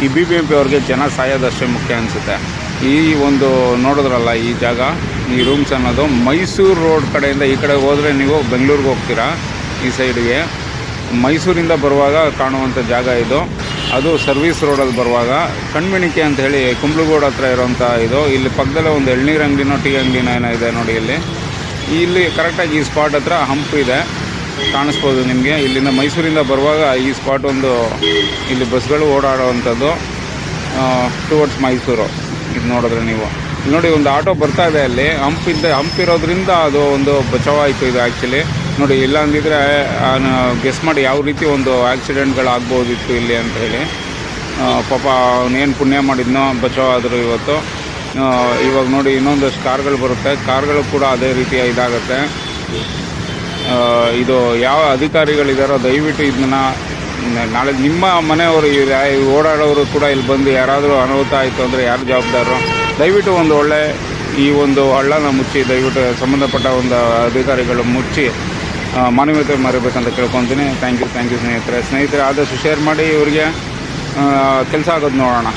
ಈ BBMP ಅವ್ರಿಗೆ ಜನ ಸಾಯೋದಷ್ಟೇ ಮುಖ್ಯ ಅನಿಸುತ್ತೆ. ಈ ಒಂದು ನೋಡಿದ್ರಲ್ಲ ಈ ಜಾಗ, ಈ ರೂಮ್ಸ್ ಅನ್ನೋದು ಮೈಸೂರು ರೋಡ್ ಕಡೆಯಿಂದ ಈ ಕಡೆ ಹೋದರೆ ನೀವು ಬೆಂಗಳೂರಿಗೆ ಹೋಗ್ತೀರಾ. ಈ ಸೈಡ್ಗೆ ಮೈಸೂರಿಂದ ಬರುವಾಗ ಕಾಣುವಂಥ ಜಾಗ ಇದು. ಅದು ಸರ್ವಿಸ್ ರೋಡಲ್ಲಿ ಬರುವಾಗ ಕಣ್ಮಿಣಿಕೆ ಅಂತ ಹೇಳಿ ಕುಂಬ್ಳಗೋಡು ಹತ್ರ ಇರೋಂಥ ಇದು. ಇಲ್ಲಿ ಪಕ್ಕದಲ್ಲೇ ಒಂದು ಎಳ್ನೀರು ಅಂಗಡಿನೋ ಟೀ ಅಂಗಡಿನೋ ಏನೋ ಇದೆ ನೋಡಿ. ಇಲ್ಲಿ ಕರೆಕ್ಟಾಗಿ ಈ ಸ್ಪಾಟ್ ಹತ್ರ ಹಂಪ್ ಇದೆ, ಕಾಣಿಸ್ಬೋದು ನಿಮಗೆ. ಇಲ್ಲಿಂದ ಮೈಸೂರಿಂದ ಬರುವಾಗ ಈ ಸ್ಪಾಟ್ ಒಂದು ಇಲ್ಲಿ ಬಸ್ಗಳು ಓಡಾಡೋವಂಥದ್ದು ಟುವರ್ಡ್ಸ್ ಮೈಸೂರು. ಇದು ನೋಡಿದ್ರೆ ನೀವು ಇಲ್ಲಿ ನೋಡಿ, ಒಂದು ಆಟೋ ಬರ್ತಾ ಇದೆ ಅಲ್ಲಿ. ಹಂಪ್ ಇರೋದ್ರಿಂದ ಅದು ಒಂದು ಬಚಾವಾಯಿತು ಇದು ಆ್ಯಕ್ಚುಲಿ. ನೋಡಿ, ಇಲ್ಲ ಅಂದಿದ್ರೆ ಗೆಸ್ ಮಾಡಿ ಯಾವ ರೀತಿ ಒಂದು ಆಕ್ಸಿಡೆಂಟ್ಗಳಾಗ್ಬೋದಿತ್ತು ಇಲ್ಲಿ ಅಂತ ಹೇಳಿ. ಪಾಪ ಅವನೇನು ಪುಣ್ಯ ಮಾಡಿದ್ನೋ ಬಚಾವಾದರು ಇವತ್ತು. ಇವಾಗ ನೋಡಿ ಇನ್ನೊಂದಷ್ಟು ಕಾರ್ಗಳು ಬರುತ್ತೆ, ಕಾರ್ಗಳು ಕೂಡ ಅದೇ ರೀತಿಯ ಇದಾಗುತ್ತೆ. ಇದು ಯಾವ ಅಧಿಕಾರಿಗಳಿದಾರೋ ದಯವಿಟ್ಟು ಇದನ್ನ ನಾಳೆ ನಿಮ್ಮ ಮನೆಯವರು ಓಡಾಡೋರು ಕೂಡ ಇಲ್ಲಿ ಬಂದು ಯಾರಾದರೂ ಅನಾಹುತ ಆಯಿತು ಅಂದರೆ ಯಾರು ಜವಾಬ್ದಾರರು? ದಯವಿಟ್ಟು ಒಂದು ಒಳ್ಳೆ ಈ ಒಂದು ಹಳ್ಳನ ಮುಚ್ಚಿ, ದಯವಿಟ್ಟು ಸಂಬಂಧಪಟ್ಟ ಒಂದು ಅಧಿಕಾರಿಗಳು ಮುಚ್ಚಿ ಮಾನವೀಯತೆ ಮರಿಬೇಕಂತ ಕೇಳ್ಕೊತೀನಿ. ಥ್ಯಾಂಕ್ ಯು ಸ್ನೇಹಿತರೆ. ಆದಷ್ಟು ಶೇರ್ ಮಾಡಿ, ಇವರಿಗೆ ಕೆಲಸ ಆಗೋದು ನೋಡೋಣ.